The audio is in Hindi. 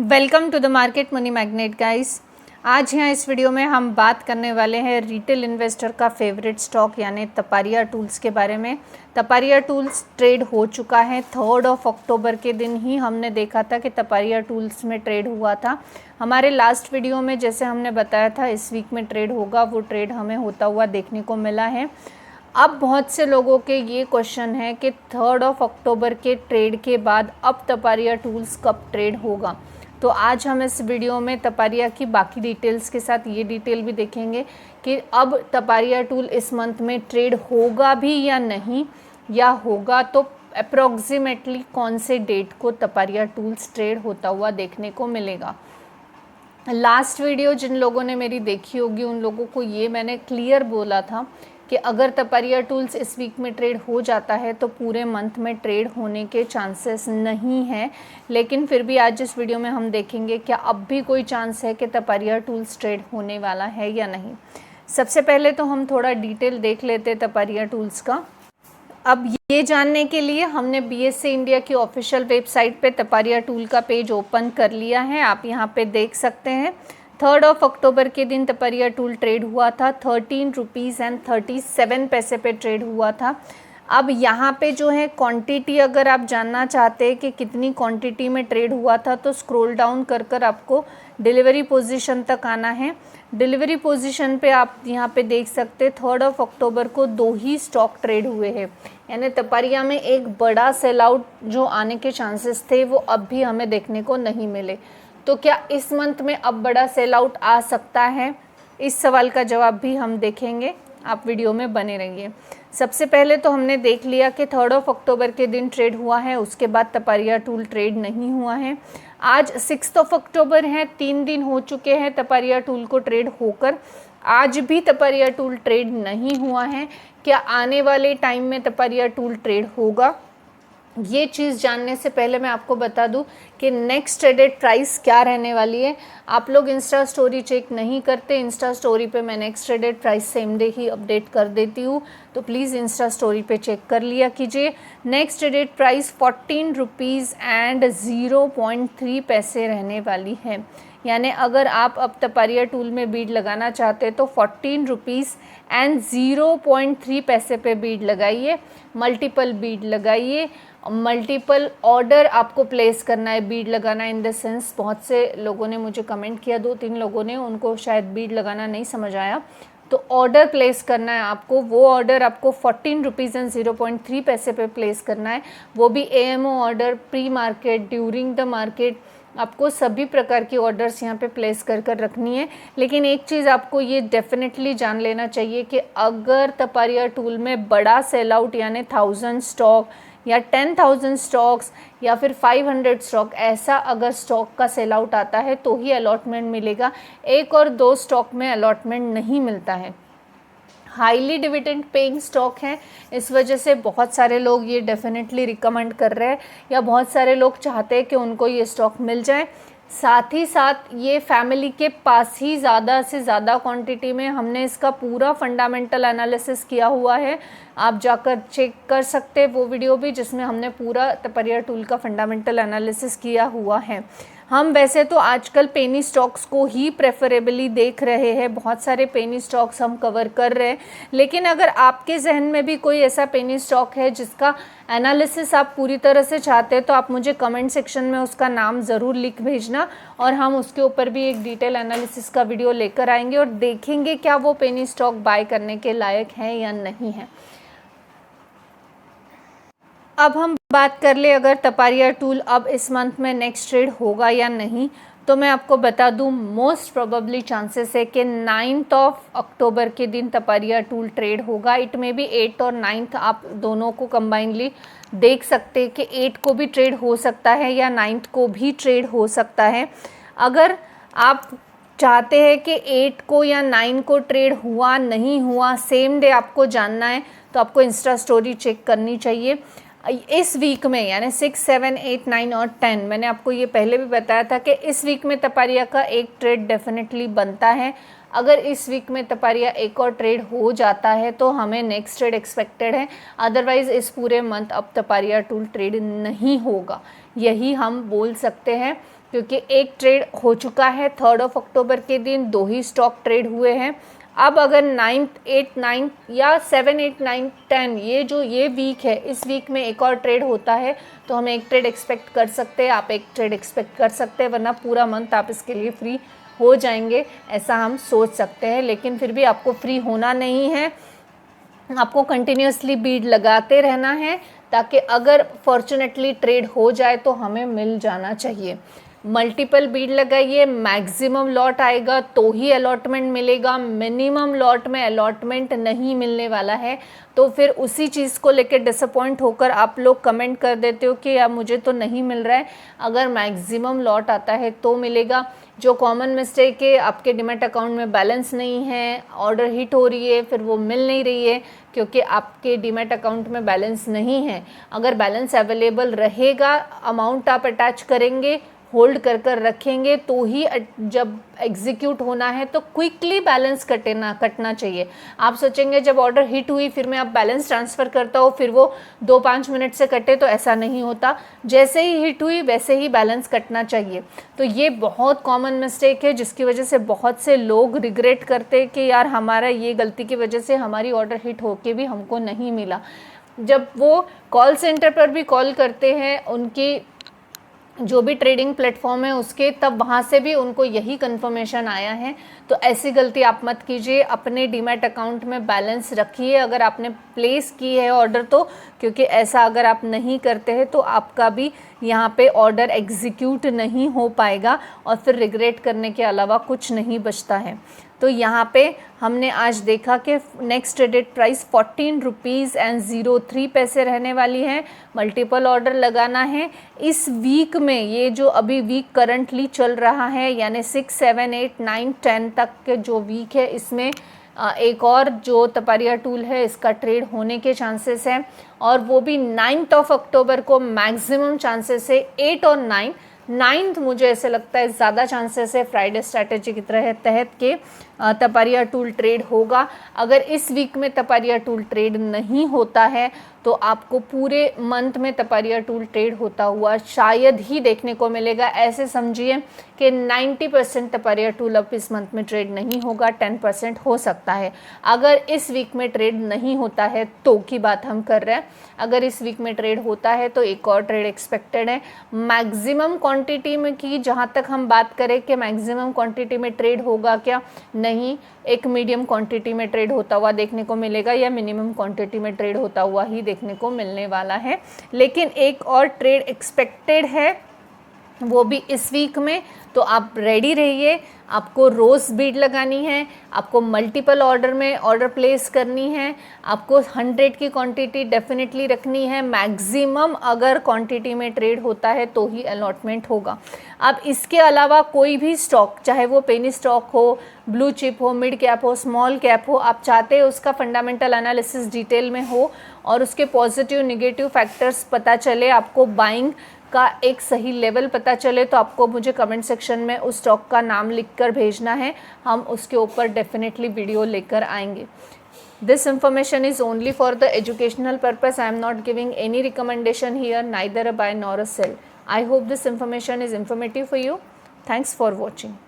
Welcome to the Market Money Magnet guys. आज यहाँ इस वीडियो में हम बात करने वाले हैं रिटेल इन्वेस्टर का फेवरेट स्टॉक यानी तपारिया टूल्स के बारे में। तपारिया टूल्स ट्रेड हो चुका है। 3 अक्टूबर के दिन ही हमने देखा था कि तपारिया टूल्स में ट्रेड हुआ था। हमारे लास्ट वीडियो में जैसे हमने बताया था इस वीक में ट्रेड होगा, वो ट्रेड हमें होता हुआ देखने को मिला है। अब बहुत से लोगों के ये क्वेश्चन है कि 3 अक्टूबर के ट्रेड के बाद अब तपारिया टूल्स कब ट्रेड होगा। तो आज हम इस वीडियो में तपारिया की बाकी डिटेल्स के साथ ये डिटेल भी देखेंगे कि अब तपारिया टूल इस मंथ में ट्रेड होगा भी या नहीं, या होगा तो अप्रॉक्सीमेटली कौन से डेट को तपारिया टूल्स ट्रेड होता हुआ देखने को मिलेगा। लास्ट वीडियो जिन लोगों ने मेरी देखी होगी उन लोगों को ये मैंने क्लियर बोला था कि अगर तपारिया टूल्स इस वीक में ट्रेड हो जाता है तो पूरे मंथ में ट्रेड होने के चांसेस नहीं हैं। लेकिन फिर भी आज इस वीडियो में हम देखेंगे क्या अब भी कोई चांस है कि तपारिया टूल्स ट्रेड होने वाला है या नहीं। सबसे पहले तो हम थोड़ा डिटेल देख लेते तपारिया टूल्स का। अब ये जानने के लिए हमने BSE इंडिया की ऑफिशियल वेबसाइट पे तपारिया टूल का पेज ओपन कर लिया है। आप यहाँ पे देख सकते हैं 3 अक्टूबर के दिन तपारिया टूल ट्रेड हुआ था। 13 रुपीज़ एंड 37 पैसे पे ट्रेड हुआ था। अब यहाँ पे जो है क्वांटिटी अगर आप जानना चाहते हैं कि कितनी क्वांटिटी में ट्रेड हुआ था तो स्क्रॉल डाउन कर कर आपको डिलीवरी पोजीशन तक आना है। डिलीवरी पोजीशन पे आप यहाँ पे देख सकते हैं 3 अक्टूबर को 2 ही स्टॉक ट्रेड हुए हैं, यानी तपारिया में एक बड़ा सेल आउट जो आने के चांसेस थे वो अब भी हमें देखने को नहीं मिले। तो क्या इस मंथ में अब बड़ा सेल आउट आ सकता है? इस सवाल का जवाब भी हम देखेंगे, आप वीडियो में बने रहिए। सबसे पहले तो हमने देख लिया कि 3 अक्टूबर के दिन ट्रेड हुआ है, उसके बाद तपारिया टूल ट्रेड नहीं हुआ है। आज 6 अक्टूबर है, 3 दिन हो चुके हैं तपारिया टूल को ट्रेड होकर। आज भी तपारिया टूल ट्रेड नहीं हुआ है। क्या आने वाले टाइम में तपारिया टूल ट्रेड होगा? ये चीज़ जानने से पहले मैं आपको बता दूं कि नेक्स्ट ट्रेडेड प्राइस क्या रहने वाली है। आप लोग इंस्टा स्टोरी चेक नहीं करते। इंस्टा स्टोरी पे मैं next traded price same day ही अपडेट कर देती हूँ, तो प्लीज़ इंस्टा स्टोरी पे चेक कर लिया कीजिए। Next traded price 14 rupees and 0.3 पैसे रहने वाली है। यानी अगर आप अब तपारिया टूल में बीड लगाना चाहते हैं तो 14 रुपीज़ एंड 0.3 पैसे पे बीड लगाइए। मल्टीपल बीड लगाइए, मल्टीपल ऑर्डर आपको प्लेस करना है। बीड लगाना इन द सेंस, बहुत से लोगों ने मुझे कमेंट किया, 2-3 लोगों ने, उनको शायद बीड लगाना नहीं समझ आया। तो ऑर्डर प्लेस करना है आपको। वो ऑर्डर आपको 14 रुपीज़ एंड 0.3 पैसे पे प्लेस करना है। वो भी AMO order, pre market, during the market, आपको सभी प्रकार की ऑर्डर्स यहाँ पे प्लेस कर कर रखनी है। लेकिन एक चीज़ आपको ये डेफिनेटली जान लेना चाहिए कि अगर तपारिया टूल में बड़ा सेल आउट यानी 1000 स्टॉक या 10,000 स्टॉक्स या फिर 500 स्टॉक, ऐसा अगर स्टॉक का सेल आउट आता है तो ही अलॉटमेंट मिलेगा। 1 और 2 स्टॉक में अलॉटमेंट नहीं मिलता है। हाईली डिविडेंड पेइंग स्टॉक है, इस वजह से बहुत सारे लोग ये डेफिनेटली रिकमेंड कर रहे हैं या बहुत सारे लोग चाहते हैं कि उनको ये स्टॉक मिल जाए। साथ ही साथ ये फैमिली के पास ही ज़्यादा से ज़्यादा क्वांटिटी में हमने इसका पूरा फंडामेंटल एनालिसिस किया हुआ है। आप जाकर चेक कर सकते हैं वो वीडियो भी, जिसमें हमने पूरा तपारिया टूल का फंडामेंटल एनालिसिस किया हुआ है। हम वैसे तो आजकल पेनी स्टॉक्स को ही प्रेफरेबली देख रहे हैं, बहुत सारे पेनी स्टॉक्स हम कवर कर रहे हैं। लेकिन अगर आपके जहन में भी कोई ऐसा पेनी स्टॉक है जिसका एनालिसिस आप पूरी तरह से चाहते हैं तो आप मुझे कमेंट सेक्शन में उसका नाम ज़रूर लिख भेजना और हम उसके ऊपर भी एक डिटेल एनालिसिस का वीडियो लेकर आएंगे और देखेंगे क्या वो पेनी स्टॉक बाय करने के लायक है या नहीं है। अब हम बात कर ले अगर तपारिया टूल अब इस मंथ में नेक्स्ट ट्रेड होगा या नहीं, तो मैं आपको बता दूं मोस्ट प्रोबेबली चांसेस है कि 9 अक्टूबर के दिन तपारिया टूल ट्रेड होगा। इट में भी 8 और 9 आप दोनों को कंबाइनली देख सकते हैं कि 8 को भी ट्रेड हो सकता है या 9 को भी ट्रेड हो सकता है। अगर आप चाहते हैं कि 8 को या 9 को ट्रेड हुआ नहीं हुआ सेम डे आपको जानना है तो आपको इंस्टा स्टोरी चेक करनी चाहिए। इस वीक में यानी 6, 7, 8, 9 और 10, मैंने आपको ये पहले भी बताया था कि इस वीक में तपारिया का एक ट्रेड डेफिनेटली बनता है। अगर इस वीक में तपारिया एक और ट्रेड हो जाता है तो हमें नेक्स्ट ट्रेड एक्सपेक्टेड है, अदरवाइज इस पूरे मंथ अब तपारिया टूल ट्रेड नहीं होगा, यही हम बोल सकते हैं। क्योंकि एक ट्रेड हो चुका है 3 अक्टूबर के दिन, 2 ही स्टॉक ट्रेड हुए हैं। अब अगर 9th 8th 9th या 7 8 9 10 ये वीक है, इस वीक में एक और ट्रेड होता है तो हम एक ट्रेड एक्सपेक्ट कर सकते हैं, आप एक ट्रेड एक्सपेक्ट कर सकते हैं, वरना पूरा मंथ आप इसके लिए फ्री हो जाएंगे ऐसा हम सोच सकते हैं। लेकिन फिर भी आपको फ्री होना नहीं है, आपको कंटिन्यूसली बीड लगाते रहना है, ताकि अगर फॉर्चुनेटली ट्रेड हो जाए तो हमें मिल जाना चाहिए। मल्टीपल बीड लगाइए, मैक्सिमम लॉट आएगा तो ही अलॉटमेंट मिलेगा, मिनिमम लॉट में अलॉटमेंट नहीं मिलने वाला है। तो फिर उसी चीज़ को लेकर डिसअपॉइंट होकर आप लोग कमेंट कर देते हो कि यार मुझे तो नहीं मिल रहा है, अगर मैक्सिमम लॉट आता है तो मिलेगा। जो कॉमन मिस्टेक है, आपके डीमैट अकाउंट में बैलेंस नहीं है, ऑर्डर हिट हो रही है, फिर वो मिल नहीं रही है क्योंकि आपके डीमैट अकाउंट में बैलेंस नहीं है। अगर बैलेंस अवेलेबल रहेगा, अमाउंट आप अटैच करेंगे, होल्ड कर रखेंगे, तो ही जब एग्जीक्यूट होना है तो क्विकली बैलेंस कटना चाहिए। आप सोचेंगे जब ऑर्डर हिट हुई फिर मैं अब बैलेंस ट्रांसफ़र करता हूँ फिर वो 2-5 मिनट से कटे, तो ऐसा नहीं होता। जैसे ही हिट हुई वैसे ही बैलेंस कटना चाहिए। तो ये बहुत कॉमन मिस्टेक है जिसकी वजह से बहुत से लोग रिग्रेट करते हैं कि यार हमारा ये गलती की वजह से हमारी ऑर्डर हिट होके भी हमको नहीं मिला। जब वो कॉल सेंटर पर भी कॉल करते हैं, उनकी जो भी ट्रेडिंग प्लेटफॉर्म है उसके, तब वहाँ से भी उनको यही कंफर्मेशन आया है। तो ऐसी गलती आप मत कीजिए, अपने डीमैट अकाउंट में बैलेंस रखिए अगर आपने प्लेस की है ऑर्डर तो, क्योंकि ऐसा अगर आप नहीं करते हैं तो आपका भी यहाँ पे ऑर्डर एग्जीक्यूट नहीं हो पाएगा और फिर रिग्रेट करने के अलावा कुछ नहीं बचता है। तो यहाँ पे हमने आज देखा कि next traded price 14 rupees and 03 पैसे रहने वाली है। मल्टीपल ऑर्डर लगाना है इस वीक में। ये जो अभी वीक करंटली चल रहा है यानी 6, 7, 8, 9, 10 तक के जो वीक है, इसमें एक और जो तपारिया टूल है इसका ट्रेड होने के चांसेस हैं, और वो भी 9th अक्टूबर को मैक्सिमम चांसेस है। 8 और 9th मुझे ऐसे लगता है ज़्यादा चांसेस है फ्राइडे स्ट्रैटेजी की तरह तहत के तपारिया टूल ट्रेड होगा। अगर इस वीक में तपारिया टूल ट्रेड नहीं होता है तो आपको पूरे मंथ में तपारिया टूल ट्रेड होता हुआ शायद ही देखने को मिलेगा। ऐसे समझिए कि 90% तपारिया टूल अब इस मंथ में ट्रेड नहीं होगा, 10% हो सकता है। अगर इस वीक में ट्रेड नहीं होता है तो की बात हम कर रहे हैं, अगर इस वीक में ट्रेड होता है तो एक और ट्रेड एक्सपेक्टेड है। मैक्सिमम क्वांटिटी में की जहाँ तक हम बात करें कि मैक्सिमम क्वांटिटी में ट्रेड होगा क्या, नहीं, एक मीडियम क्वांटिटी में ट्रेड होता हुआ देखने को मिलेगा या मिनिमम क्वांटिटी में ट्रेड होता हुआ ही देखने को मिलने वाला है। लेकिन एक और ट्रेड एक्सपेक्टेड है, वो भी इस वीक में, तो आप रेडी रहिए। आपको रोज़ बीड लगानी है, आपको मल्टीपल ऑर्डर में ऑर्डर प्लेस करनी है, आपको 100 की क्वांटिटी डेफिनेटली रखनी है। मैक्सिमम अगर क्वांटिटी में ट्रेड होता है तो ही अलॉटमेंट होगा। अब इसके अलावा कोई भी स्टॉक, चाहे वो पेनी स्टॉक हो, ब्लू चिप हो, मिड कैप हो, स्मॉल कैप हो, आप चाहते हैं उसका फंडामेंटल एनालिसिस डिटेल में हो और उसके पॉजिटिव निगेटिव फैक्टर्स पता चले, आपको बाइंग का एक सही लेवल पता चले, तो आपको मुझे कमेंट सेक्शन में उस स्टॉक का नाम लिखकर भेजना है, हम उसके ऊपर डेफिनेटली वीडियो लेकर आएंगे। This information is only for the educational purpose. I am not giving any recommendation here, neither a buy nor a sell. I hope this information is informative for you. Thanks for watching.